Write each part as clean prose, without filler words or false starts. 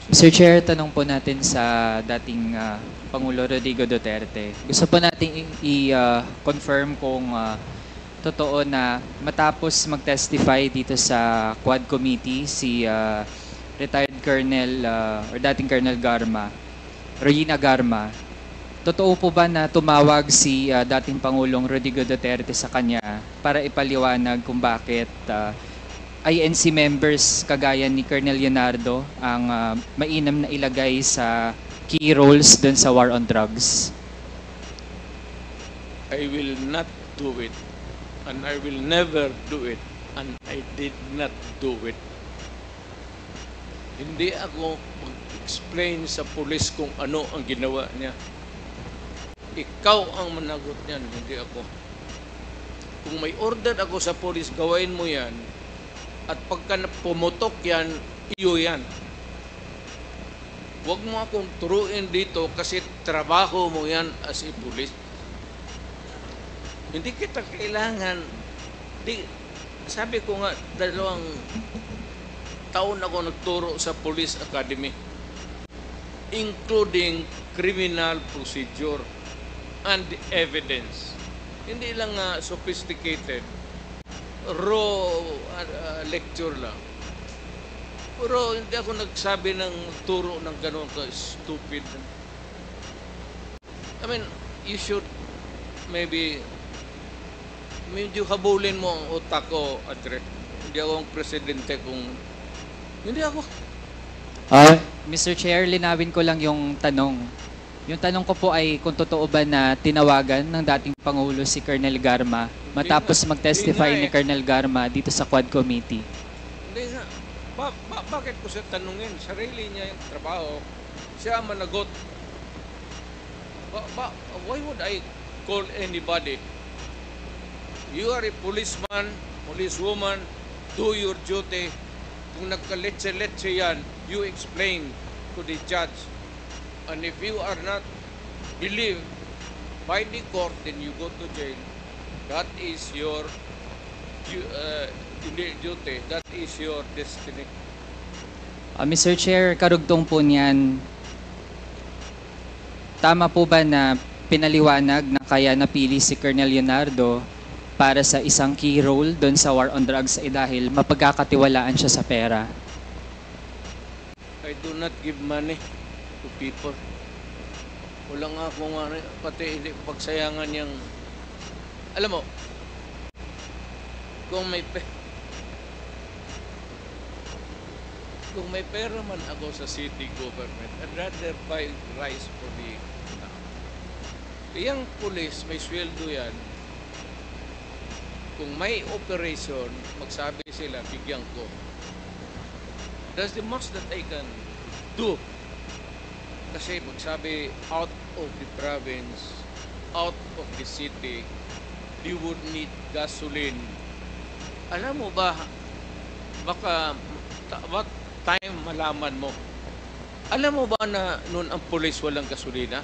Mr. Chair, tanong po natin sa dating Pangulo Rodrigo Duterte. Gusto po natin i-confirm kung totoo na matapos mag-testify dito sa Quad Committee si retired Colonel or dating Colonel Garma, Regina Garma, totoo po ba na tumawag si dating Pangulong Rodrigo Duterte sa kanya para ipaliwanag kung bakit INC members kagaya ni Colonel Leonardo ang mainam na ilagay sa key roles dun sa war on drugs? I will not do it, and I will never do it, and I did not do it. Hindi ako mag-explain sa pulis kung ano ang ginawa niya. Ikaw ang managot niyan, hindi ako. Kung may order ako sa pulis, gawain mo yan, at pagka pumutok yan, iyo yan. Huwag mo akong turuin dito kasi trabaho mo yan as a pulis. Hindi kita kailangan. Sabi ko nga, 2 taon ako nagturo sa Police Academy, including criminal procedure and evidence. Hindi lang sophisticated, raw lecture lang. Pero hindi ako nagsabi ng turo ng gano'n ka-stupid. I mean, you should maybe medyo habulin mo ang utak ko, Adre. Hindi ako ang presidente kung... Hindi ako. Mr. Chair, linawin ko lang yung tanong. Yung tanong ko po ay kung totoo ba na tinawagan ng dating Pangulo si Colonel Garma matapos mag-testify ni Colonel Garma dito sa Quad Committee. Hindi nga. Bakit ko siya tanungin? Sarili niya yung trabaho. Siya ang managot. Why would I call anybody? You are a policeman, policewoman, do your duty. Kung nagkaletse-letse yan, you explain to the judge. And if you are not believed by the court, then you go to jail. That is your duty. That is your destiny. Mr. Chair, karugtong po niyan, tama po ba na pinaliwanag na kaya napili si Colonel Leonardo para sa isang key role doon sa war on drugs ay dahil mapagkakatiwalaan siya sa pera? I do not give money to people. Wala nga akong pati pagsayangan yung... Alam mo, kung may pera man ako sa city government, I'd rather buy rice for the yung police, may sweldo yan. Kung may operation, magsabi sila, bigyan ko. That's the most that I can do. Kasi magsabi, out of the province, out of the city, you would need gasoline. Alam mo ba, baka what time malaman mo? Alam mo ba na noon ang police walang gasolina?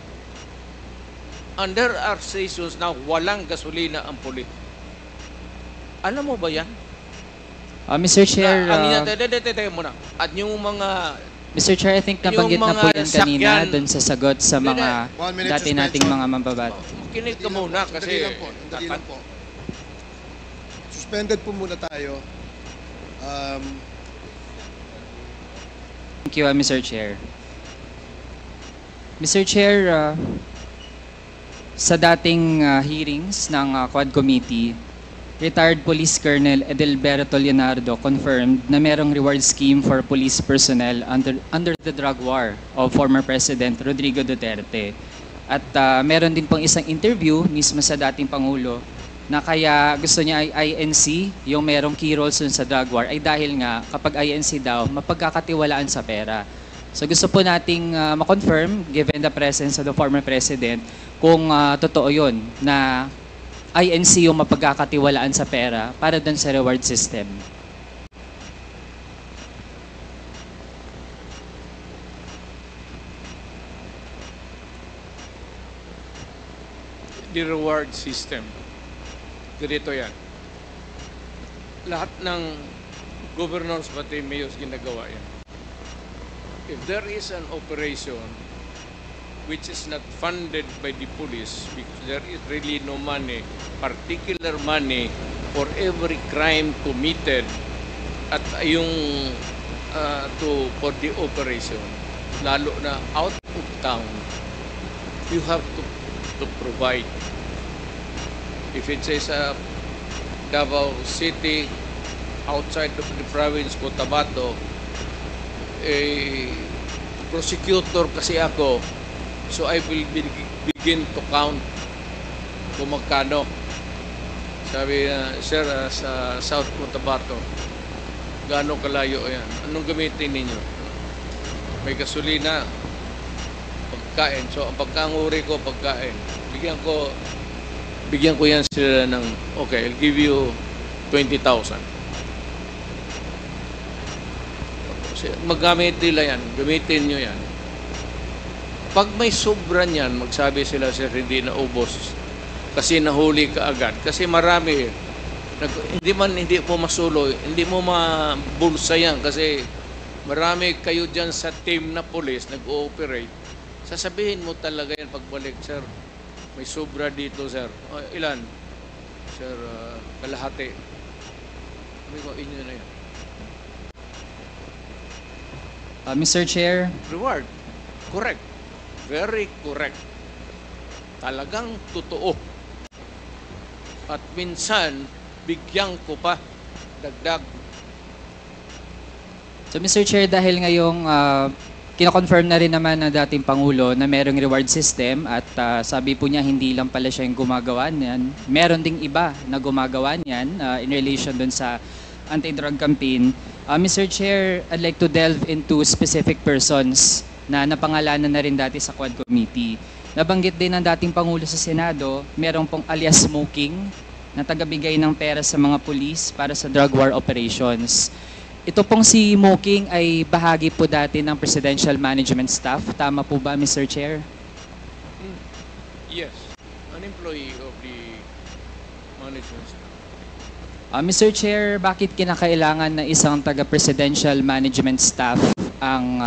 And there are stations na walang gasolina ang police. Alam mo ba yan? Mr. Chair, muna. At yung mga... Mr. Chair, I think nabanggit na po yan kanina doon sa sagot sa mga dati nating mga mambabat. Makinig ka muna kasi... Dali lang po. Suspended po muna tayo. Thank you, Mr. Chair. Mr. Chair, sa dating hearings ng Quad Committee, retired Police Colonel Edelberto Leonardo confirmed na merong reward scheme for police personnel under the drug war of former President Rodrigo Duterte. At meron din pong isang interview mismo sa dating Pangulo na kaya gusto niya ay INC, yung merong key roles sa drug war, ay dahil nga kapag INC daw, mapagkakatiwalaan sa pera. So gusto po nating ma-confirm, given the presence of the former President, kung totoo yun na INC yung mapagkakatiwalaan sa pera para dun sa reward system. The reward system. Ganito yan. Lahat ng governors pati mayors ginagawa yan. if there is an operation which is not funded by the police because there is really no money, particular money for every crime committed at yung for the operation, lalo na out of town, you have to provide. If it says Davao City, outside of the province, Cotabato, prosecutor kasi ako, so I will begin to count kung magkano. Sabi sir, sa South Cotabato, gaano kalayo yan? Anong gamitin ninyo? May gasolina, pagkain. So, ang pagkanguri ko, pagkain. Bigyan ko yan sila ng, okay, I'll give you 20,000. Magamit nila yan. Gamitin nyo yan. Pag may sobra niyan, magsabi sila, sir, hindi na ubos. Kasi nahuli ka agad. Kasi marami, hindi mo masuloy, hindi mo mabulsa yan. Kasi marami kayo dyan sa team na police, nag-ooperate. Sasabihin mo talaga yan pagbalik, sir. May sobra dito, sir. Ilan? Sir, kalahati. Sabi ko, inyo na yan. Mr. Chair. Reward. Correct. Very correct. Talagang totoo. At minsan, bigyan ko pa dagdag. So Mr. Chair, dahil ngayong kino-confirm na rin naman ng dating Pangulo na merong reward system at sabi po niya hindi lang pala siya yung gumagawa niyan. Meron ding iba na gumagawa niyan in relation dun sa anti-drug campaign. Mr. Chair, I'd like to delve into specific persons na napangalanan na rin dati sa Quad Committee. Nabanggit din ng dating Pangulo sa Senado, merong pong alias Smoking na tagabigay ng pera sa mga pulis para sa drug war operations. Ito pong si Smoking ay bahagi po dati ng Presidential Management Staff. Tama po ba, Mr. Chair? Yes, an employee of the management staff. Mr. Chair, bakit kinakailangan na isang taga-presidential management staff ang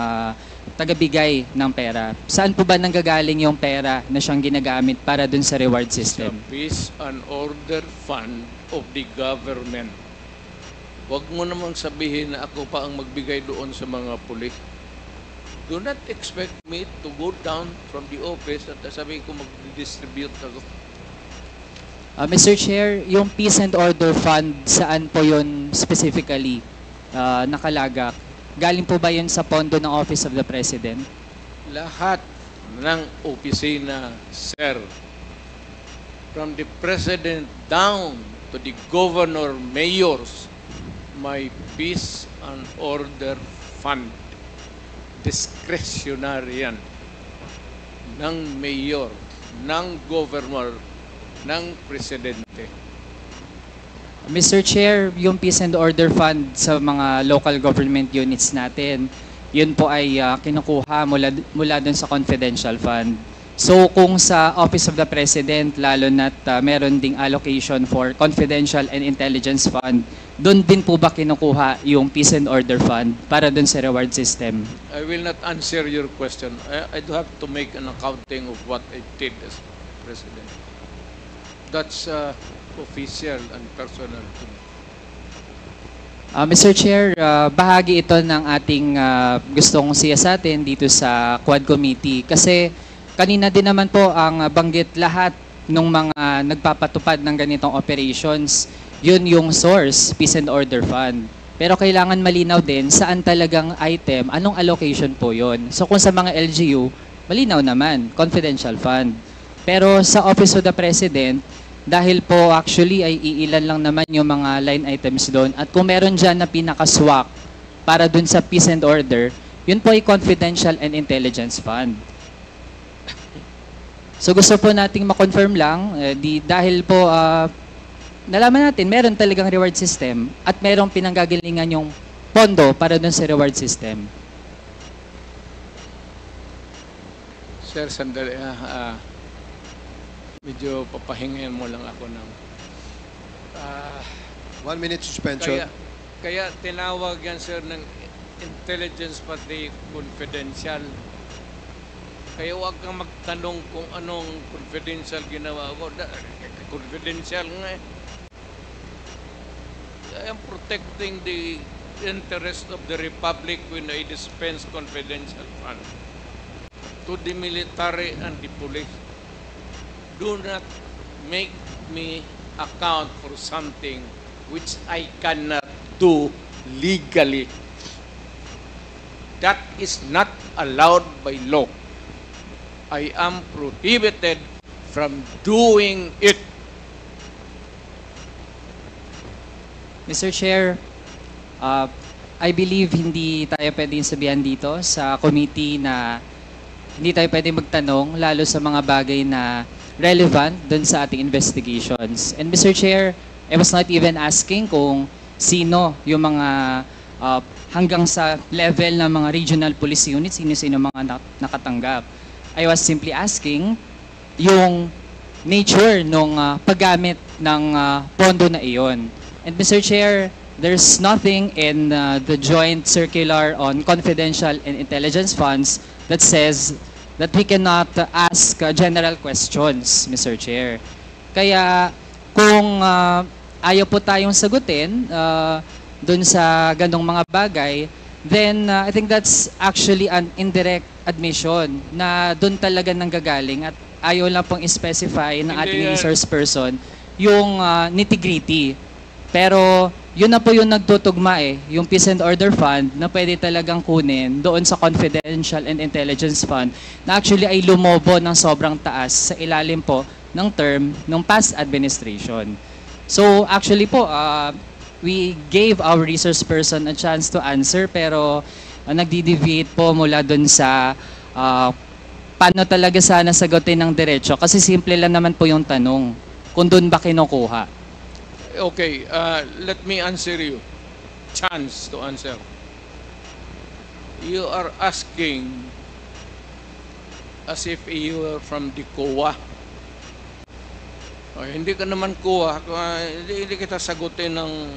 tagabigay ng pera? Saan po ba nanggagaling yung pera na siyang ginagamit para dun sa reward system? Sa peace and order fund of the government. Huwag mo namang sabihin na ako pa ang magbigay doon sa mga pulis. Do not expect me to go down from the office at sabihin ko mag-distribute ako. Mr. Chair, yung Peace and Order Fund, saan po yun specifically nakalagak? Galing po ba yun sa pondo ng Office of the President? Lahat ng opisina, sir, from the President down to the Governor, Mayors, may Peace and Order Fund. Discretionary yan ng Mayor, ng Governor, ng Presidente. Mr. Chair, yung Peace and Order Fund sa mga local government units natin, yun po ay kinukuha mula dun sa confidential fund. So kung sa Office of the President, lalo na't meron ding allocation for confidential and intelligence fund, dun din po ba kinukuha yung Peace and Order Fund para dun sa reward system? I will not answer your question. I do have to make an accounting of what I did as President. That's official and personal to me. Mr. Chair, bahagi ito ng ating gustong siyasatin dito sa Quad Committee kasi kanina din naman po ang banggit lahat ng mga nagpapatupad ng ganitong operations, yun yung source, Peace and Order Fund. Pero kailangan malinaw din saan talagang item, anong allocation po yun. So kung sa mga LGU, malinaw naman, confidential fund. Pero sa Office of the President, dahil po actually ay iilan lang naman yung mga line items doon. At kung meron dyan na pinakaswak para dun sa Peace and Order, yun po ay Confidential and Intelligence Fund. So gusto po nating ma-confirm lang, dahil po nalaman natin meron talagang reward system at merong pinanggagalingan yung pondo para dun sa reward system. Sir, sandali. Medyo papahingin mo lang ako ng 1 minute suspension. Kaya tinawag yan, sir, ng intelligence pati confidential. Kaya huwag kang magtanong kung anong confidential ginawa ko. Confidential nga eh. I am protecting the interest of the Republic when I dispense confidential fund to the military and the police. Do not make me account for something which I cannot do legally. That is not allowed by law. I am prohibited from doing it. Mr. Chair, I believe hindi tayo pwedeng sabihan dito sa committee na hindi tayo pwedeng magtanong lalo sa mga bagay na relevant dun sa ating investigations. And Mr. Chair, I was not even asking kung sino yung mga hanggang sa level ng mga regional police units, sino-sino mga nakatanggap. I was simply asking yung nature ng paggamit ng pondo na iyon. And Mr. Chair, there's nothing in the joint circular on confidential and intelligence funds that says that we cannot ask general questions, Mr. Chair. Kaya kung ayaw po tayong sagutin dun sa ganong mga bagay, then I think that's actually an indirect admission na dun talaga nanggagaling at ayaw lang pong specify ng ating resource person yung nitty-gritty. Pero yun na po yung nagtutugma yung Peace and Order Fund na pwede talagang kunin doon sa Confidential and Intelligence Fund na actually ay lumobo ng sobrang taas sa ilalim po ng term ng past administration. So actually po, we gave our resource person a chance to answer pero nagdi-deviate po mula doon sa paano talaga sana sagutin ng diretso kasi simple lang naman po yung tanong kung doon ba kinukuha. Okay, let me answer you. Chance to answer. You are asking as if you are from the COA. Hindi ka naman COA, hindi kita sagutin ng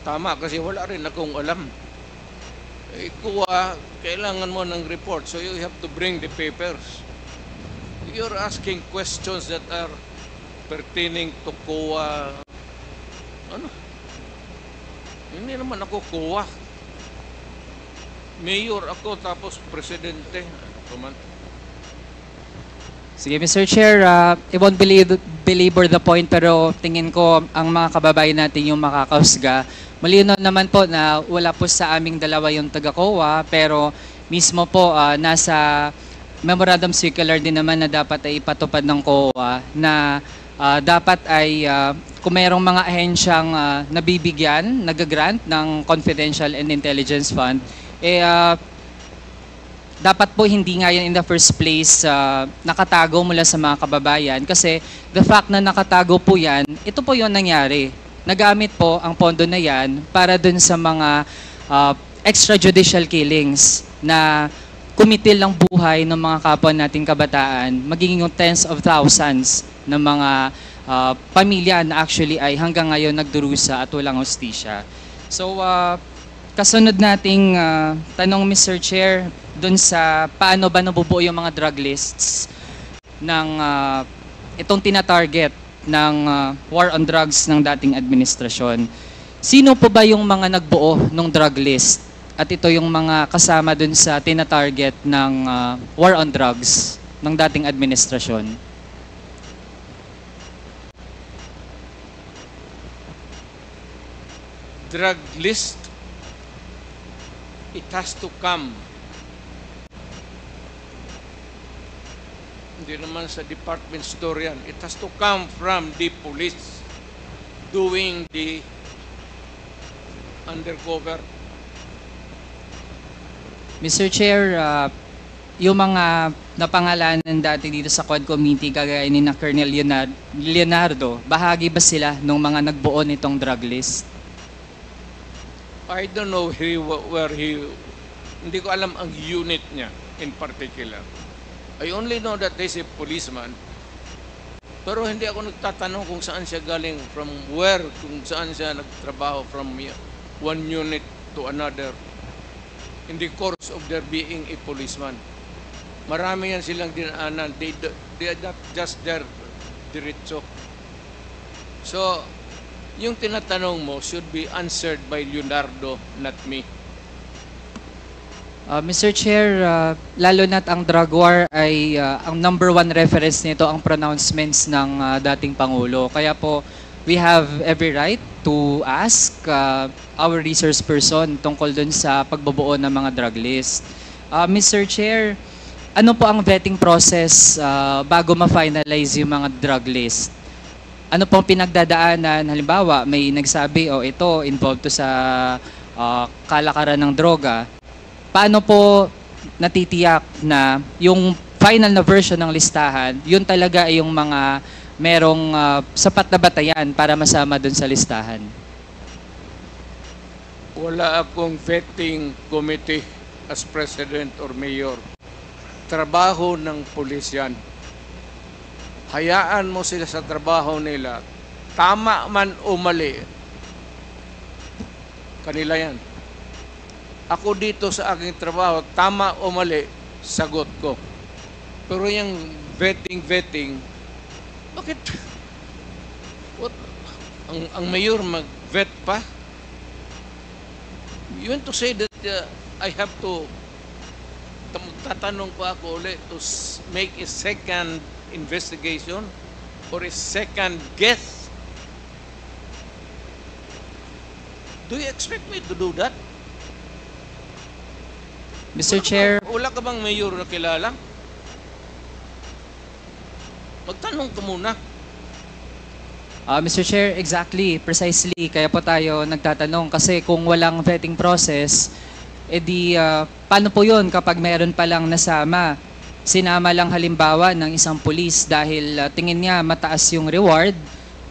tama kasi wala rin akong alam. COA, kailangan mo ng report, so you have to bring the papers. You're asking questions that are pertaining to COA. Ano? Hindi naman ako COA. Mayor ako tapos presidente. Sige, Mr. Chair, I won't belabor the point pero tingin ko ang mga kababayan natin yung makakausga. Malinaw naman po na wala po sa aming dalawa yung taga-COA pero mismo po nasa memorandum circular din naman na dapat ay ipatupad ng COA na dapat ay kung mayroong mga ahensyang nabibigyan, nag-grant ng Confidential and Intelligence Fund, dapat po hindi nga yan in the first place nakatago mula sa mga kababayan kasi the fact na nakatago po yan, ito po yung nangyari. Nagamit po ang pondo na yan para dun sa mga extrajudicial killings na kumitil ng buhay ng mga kapwa nating kabataan, magiging yung tens of thousands ng mga pamilya na actually ay hanggang ngayon nagdurusa at walang hustisya. So, kasunod nating tanong, Mr. Chair, dun sa paano ba nabubuo yung mga drug lists ng itong tina-target ng war on drugs ng dating administrasyon. Sino po ba yung mga nagbuo ng drug list? At ito yung mga kasama dun sa tina-target ng war on drugs ng dating administrasyon. Drug list, it has to come. Hindi naman sa department store yan. It has to come from the police doing the undercover. Mr. Chair, yung mga napangalanan dati dito sa Quad Committee kagaya ni na Colonel Leonardo, bahagi ba sila ng mga nagbuo nitong drug list? I don't know where he, hindi ko alam ang unit niya in particular. I only know that he's a policeman. Pero hindi ako nagtatanong kung saan siya galing, from where, kung saan siya nagtrabaho from one unit to another. in the course of their being a policeman. Marami yan silang dinaanan. They are not just there diretso. So, yung tinatanong mo should be answered by Leonardo, not me. Mr. Chair, lalo na't ang drug war ay ang number one reference nito ang pronouncements ng dating Pangulo. Kaya po, we have every right to ask our resource person tungkol dun sa pagbubuo ng mga drug list. Mr. Chair, ano po ang vetting process bago ma-finalize yung mga drug list? Ano pong pinagdadaanan? Halimbawa, may nagsabi, ito, involved to sa kalakaran ng droga. Paano po natitiyak na yung final na version ng listahan, yun talaga ay yung mga merong sapat na batayan para masama dun sa listahan? Wala akong vetting committee as president or mayor. Trabaho ng pulis yan. Hayaan mo sila sa trabaho nila. Tama man o mali, kanila yan. Ako dito sa aking trabaho, tama o mali, sagot ko. Pero yung vetting, bakit? What? Ang mayor mag-vet pa? You want to say that I have to, tatanong pa ako ulit to make a second investigation or a second guess? Do you expect me to do that? Mr. Chair, Wala ka bang mayor na kilala? Magtanong ka muna. Mr. Chair, exactly, precisely. Kaya po tayo nagtatanong kasi kung walang vetting process, edi paano po yun kapag meron palang nasama? Sinama lang halimbawa ng isang pulis dahil tingin niya mataas yung reward,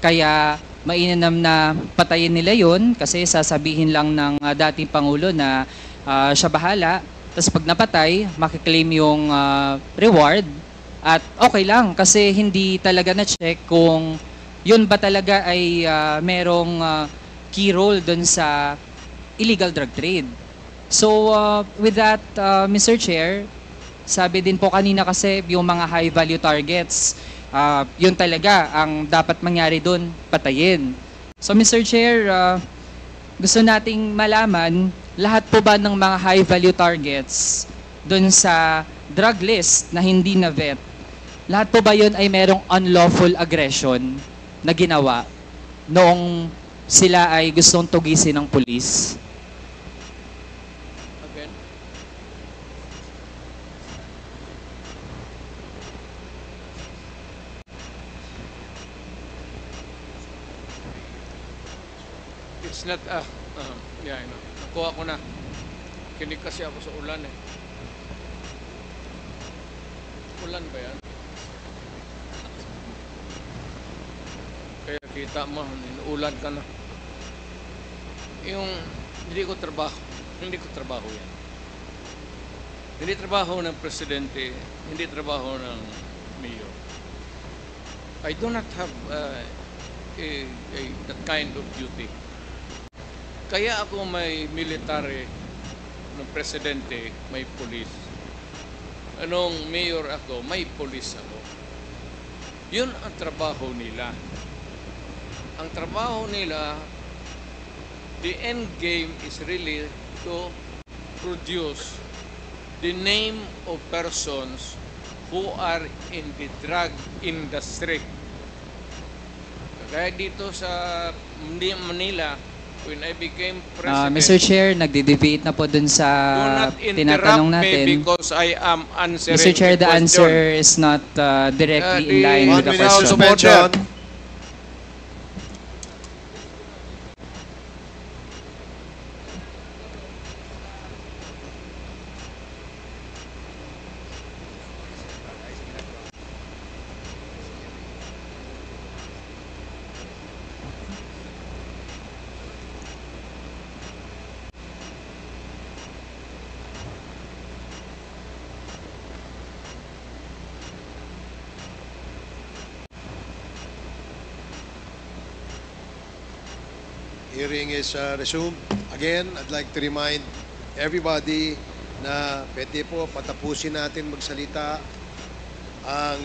kaya mainam na patayin nila yun kasi sasabihin lang ng dating Pangulo na siya bahala. Tapos pag napatay, makiklaim yung reward at okay lang kasi hindi talaga na-check kung yun ba talaga ay merong key role dun sa illegal drug trade. So with that, Mr. Chair, sabi din po kanina kasi yung mga high value targets, yun talaga ang dapat mangyari dun, patayin. So Mr. Chair, gusto nating malaman, lahat po ba ng mga high value targets dun sa drug list na hindi na vet, lahat po ba yun ay merong unlawful aggression na ginawa noong sila ay gustong tugisin ng pulis? Again? It's not, yeah, I know. Nakuha ko na. Kinig kasi ako sa ulan eh. Ulan ba yan? Kaya kita mo, ulan ka na. Yung, hindi ko trabaho yan. Hindi trabaho ng presidente, hindi trabaho ng mayor. I do not have that kind of duty. Kaya ako may military ng presidente, may police. Anong mayor ako, may police ako. Yun ang trabaho nila. Ang trabaho nila, the end game is really to produce the name of persons who are in the drug industry. Kaya dito sa Manila, when I became president, Mr. Chair, nagde-debate na po dun sa do not tinatanong interrupt me natin. because I am answering Mr. Chair, the the question. answer is not directly in line One with the minute question. suspension. Hearing is resumed. Again, I'd like to remind everybody na pwede po patapusin natin magsalita ang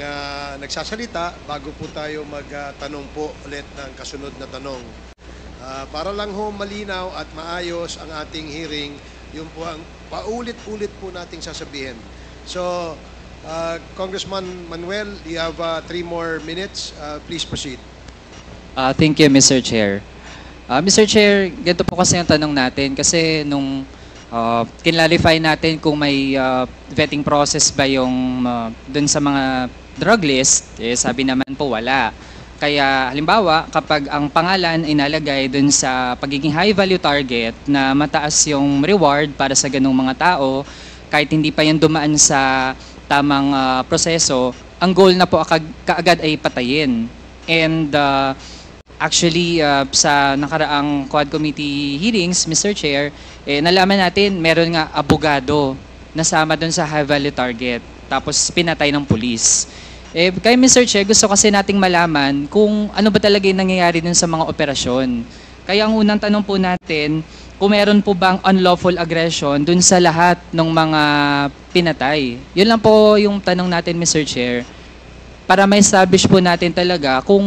nagsasalita bago po tayo magtanong po ulit ng kasunod na tanong. Para lang ho malinaw at maayos ang ating hearing, yun po ang paulit-ulit po nating sasabihin. So, Congressman Manuel, you have 3 more minutes. Please proceed. Thank you, Mr. Chair. Mr. Chair, ganito po kasi yung tanong natin kasi nung kinlarify natin kung may vetting process ba yung dun sa mga drug list, sabi naman po wala. Kaya halimbawa, kapag ang pangalan ay nalagay dun sa pagiging high value target na mataas yung reward para sa ganung mga tao, kahit hindi pa yan dumaan sa tamang proseso, ang goal na po kaagad ay patayin. And actually, sa nakaraang Quad Committee hearings, Mr. Chair, nalaman natin meron nga abogado nasama dun sa high value target. Tapos pinatay ng pulis. Kaya Mr. Chair, gusto kasi nating malaman kung ano ba talaga yung nangyayari dun sa mga operasyon. Kaya ang unang tanong po natin, kung meron po bang unlawful aggression dun sa lahat ng mga pinatay. Yun lang po yung tanong natin, Mr. Chair, para ma-establish po natin talaga kung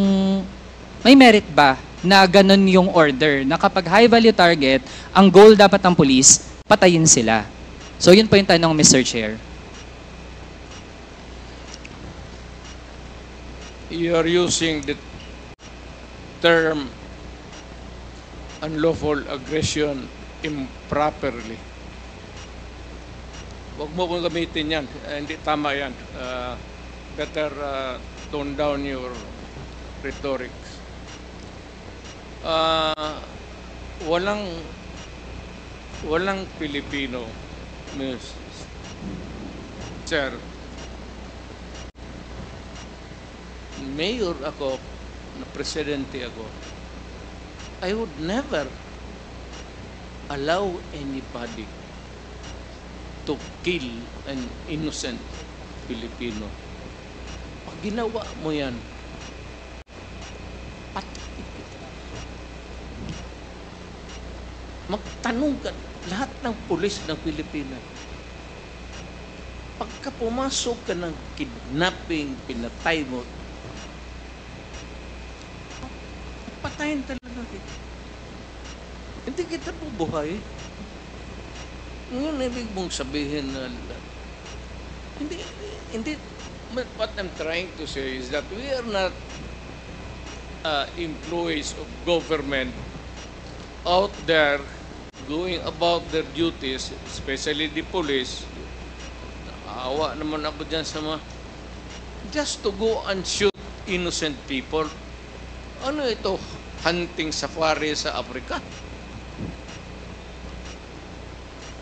may merit ba na ganun yung order, na kapag high value target, ang goal dapat ng police, patayin sila. So yun po yung tanong, Mr. Chair. You are using the term unlawful aggression improperly. Huwag mo kong gamitin yan. Hindi tama yan. Better tone down your rhetorics. Walang Pilipino, Sir. Mayor ako, na presidente ako, I would never allow anybody to kill an innocent Filipino. Pag ginawa mo yan, magtanong ka lahat ng pulis ng Pilipinas. Pagka pumasok ka ng kidnapping, pinatay mo, patayin talaga kita. Hindi kita bubuhay. Ngayon, ibig mong sabihin na hindi, what I'm trying to say is that we are not employees of government out there going about their duties, especially the police. Naawa naman ako dyan sa mga just to go and shoot innocent people. Ano ito? Hunting safari sa Africa?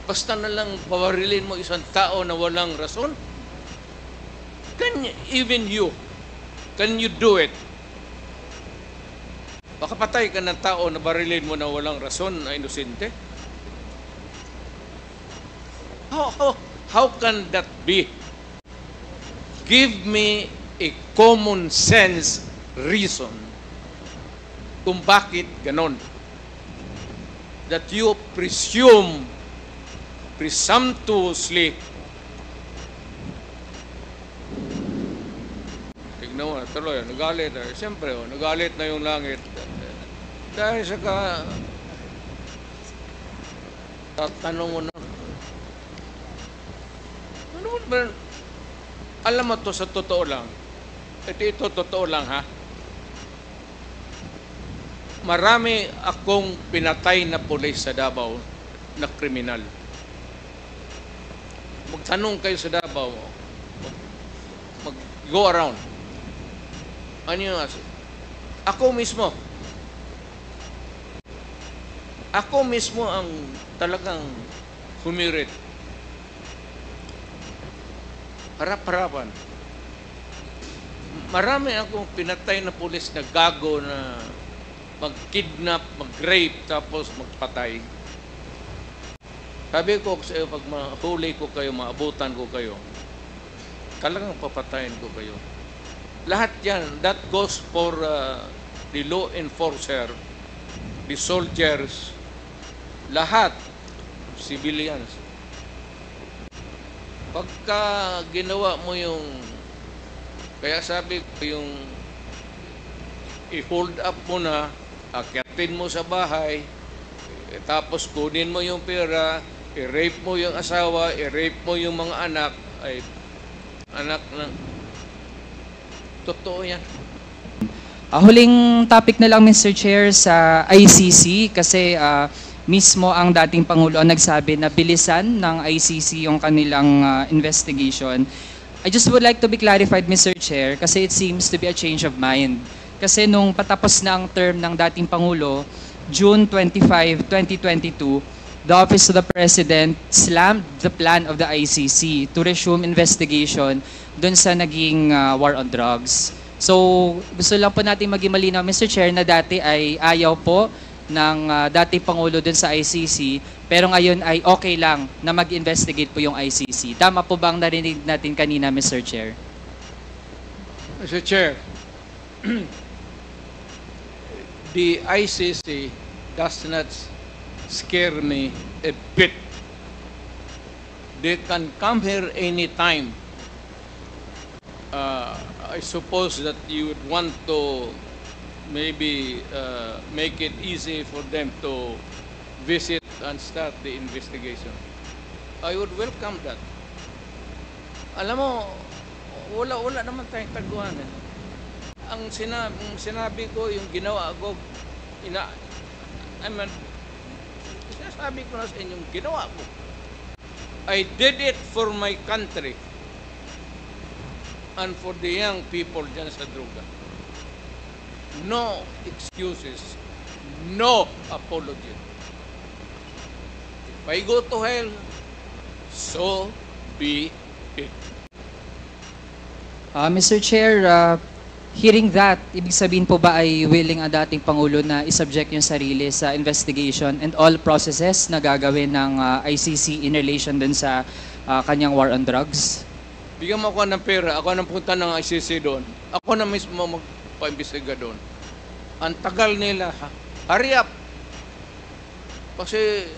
Basta na lang pawarilin mo isang tao na walang rason? Even you, can you do it? Baka patay ka ng tao na barilin mo na walang rason, na inosente? How can that be? Give me a common sense reason kung bakit ganon. That you presumptuously, tignan mo, tuloy, nagalit. Siyempre, nagalit na yung langit. Dahil sa tatanong mo na, ano ba, alam mo to sa totoo lang, ito totoo lang ha, marami akong pinatay na pulis sa Davao na kriminal. Magtanong kayo sa Davao, mag-go around. Ano yung Ako mismo ang talagang humirit. Harap-harapan. Marami akong pinatay na pulis na gago na mag-kidnap, mag-rape, tapos magpatay. Sabi ko sa iyo, pag mahuli ko kayo, maabutan ko kayo, talagang papatayin ko kayo. Lahat yan, that goes for the law enforcer, the soldiers, lahat. civilians. Pagka ginawa mo yung, kaya sabi ko yung i-hold up mo na, akyatin mo sa bahay, tapos kunin mo yung pera, i-rape mo yung asawa, i-rape mo yung mga anak, ay anak na. Totoo yan. Huling topic na lang, Mr. Chair, sa ICC kasi mismo ang dating Pangulo ang nagsabi na bilisan ng ICC yung kanilang investigation. I just would like to be clarified, Mr. Chair, kasi it seems to be a change of mind. Kasi nung patapos na ang term ng dating Pangulo, June 25, 2022, the Office of the President slammed the plan of the ICC to resume investigation dun sa naging war on drugs. So, gusto lang po natin maging malinaw, Mr. Chair, na dati ay ayaw po ng dating Pangulo dun sa ICC, pero ngayon ay okay lang na mag-investigate po yung ICC. Tama po bang narinig natin kanina, Mr. Chair? Mr. Chair, the ICC does not scare me a bit. They can come here anytime. I suppose that you would want to maybe make it easy for them to visit and start the investigation. I would welcome that. Alam mo, wala naman tayong taguan. Ang sinabi ko, yung ginawa ko, sinasabi ko na sa inyo, yung ginawa ko. I did it for my country and for the young people dyan sa droga. No excuses, no apology. If I go to hell, so be it. Mr. Chair, hearing that, ibig sabihin po ba ay willing ang dating Pangulo na isubject yung sarili sa investigation and all processes na gagawin ng ICC in relation dun sa kanyang war on drugs? Bigyan mo ako ng pera, ako nang punta ng ICC doon. Ako na mismo magpa-imbestiga doon. Ang tagal nila, hurry up! Kasi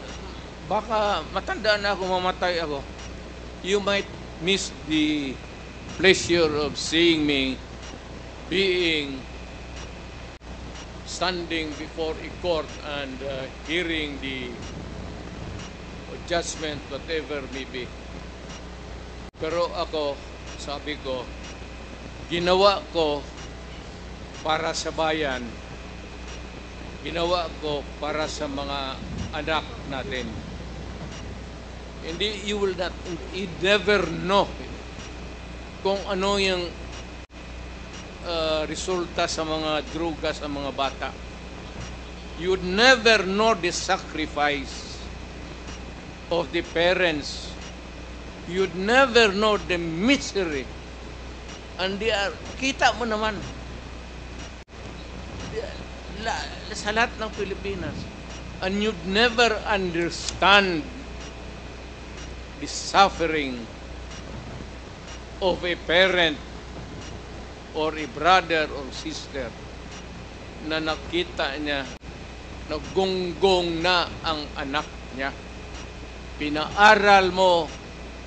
baka matanda na ako, mamatay ako. You might miss the pleasure of seeing me standing before a court and hearing the judgment, whatever may be. Pero ako, sabi ko, ginawa ko para sa bayan, ginawa ko para sa mga anak natin. Hindi, you never know kung ano yung resulta sa mga droga sa mga bata. You never know the sacrifice of the parents. You'd never know the misery. And kita mo naman, sa lahat ng Pilipinas. And you'd never understand the suffering of a parent or a brother or sister na nakita niya na gonggong na ang anak niya. Pinaaral mo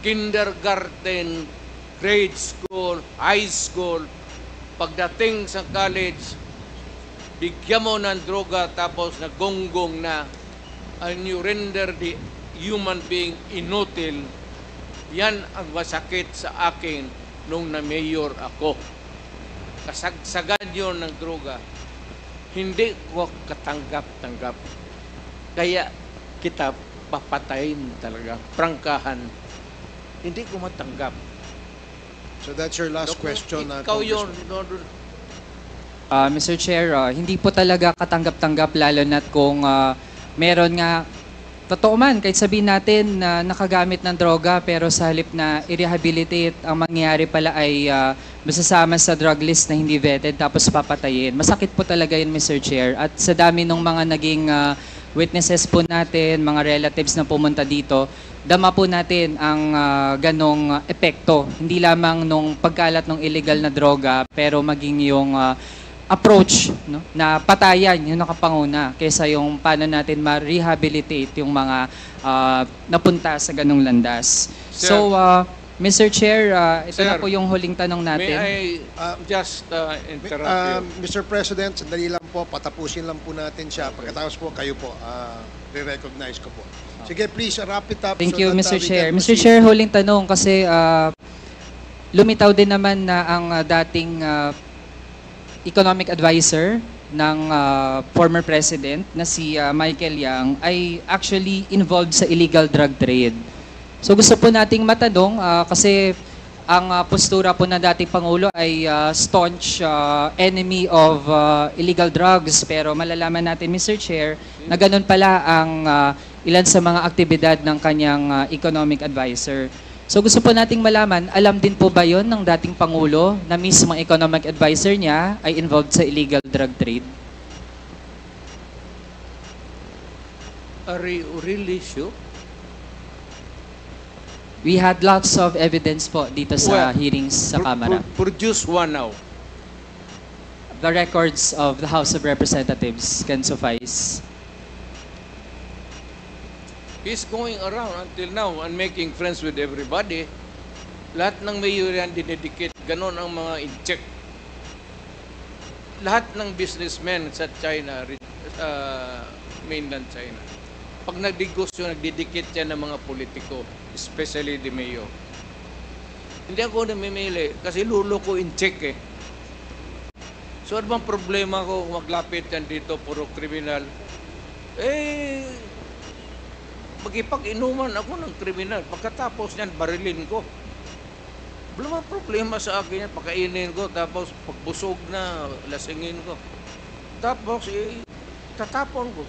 kindergarten, grade school, high school, pagdating sa college, bigyan mo ng droga tapos nagonggong na, and you render the human being inutil. Yan ang masakit sa akin nung na-mayor ako. Kasagsagan yun ng droga. Hindi ko katanggap-tanggap. Kaya kita papatayin talaga, prangkahan. Hindi ko matanggap. So that's your last question. Ikaw yun. Mr. Chair, hindi po talaga katanggap-tanggap lalo na't kung meron nga, totoo man, kahit sabihin natin na nakagamit ng droga pero sa halip na i-rehabilitate, ang mangyayari pala ay masasama sa drug list na hindi vetted tapos papatayin. Masakit po talaga yun, Mr. Chair. At sa dami ng mga naging witnesses po natin, mga relatives na pumunta dito, dama po natin ang ganong epekto. Hindi lamang nung pagkalat ng illegal na droga, pero maging yung approach, no, na patayan yung nakapanguna kaysa yung paano natin ma-rehabilitate yung mga napunta sa ganung landas. Sir. So, Mr. Chair, ito na Sir, po yung huling tanong natin. May I just interrupt you? Mr. President, sandali lang po, patapusin lang po natin siya. Pagkatapos po, kayo po, re-recognize ko po. Sige, please, wrap it up. Thank so you, that, Mr. we Chair. can Mr. proceed. Chair, huling tanong kasi lumitaw din naman na ang dating economic advisor ng former president na si Michael Yang ay actually involved sa illegal drug trade. So gusto po nating matanong kasi ang postura po ng dating Pangulo ay staunch enemy of illegal drugs, pero malalaman natin, Mr. Chair, na ganun pala ang ilan sa mga aktibidad ng kanyang economic advisor. So gusto po nating malaman, alam din po ba yon ng dating Pangulo na mismo ang economic advisor niya ay involved sa illegal drug trade? Are you really sure? We had lots of evidence po dito sa hearings sa Kamara. Produce one now. The records of the House of Representatives can suffice. He's going around until now and making friends with everybody. Lahat ng mayor yan dinedicate. Ganon ang mga in-check. Lahat ng businessmen sa China, mainland China, pag nagdegosyo, nagdidikit yan ng mga politiko, especially the mayor. Hindi ako namimili kasi lulo ko in-check eh. So ano bang problema ko kung maglapit yan dito, puro kriminal? Magipag-inuman ako ng kriminal. Pagkatapos niyan, barilin ko. Wala mang problema sa akin yan. Pakainin ko, tapos pagbusog na, lasingin ko. Tapos, tatapon ko.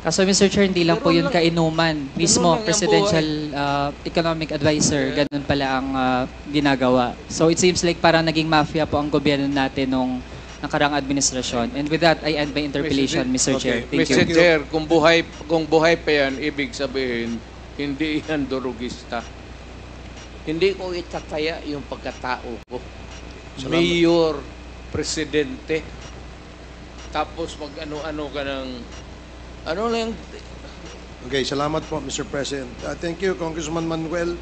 Kaso Mr. Chair, hindi lang po Ganun yun lang- kainuman. Mismo, ganun lang yung presidential economic advisor, Yeah. ganun pala ang ginagawa. So it seems like parang naging mafia po ang gobyerno natin nung nakarang administrasyon. And with that, I end my interpellation, Mr. Chair. Thank Mr. you. Chair, kung buhay pa yan, ibig sabihin, hindi yan durugista. Hindi ko itataya yung pagkatao ko. Salamat. Mayor, presidente, tapos mag-ano-ano ka ng, ano lang, Okay, salamat po, Mr. President. Thank you, Congressman Manuel.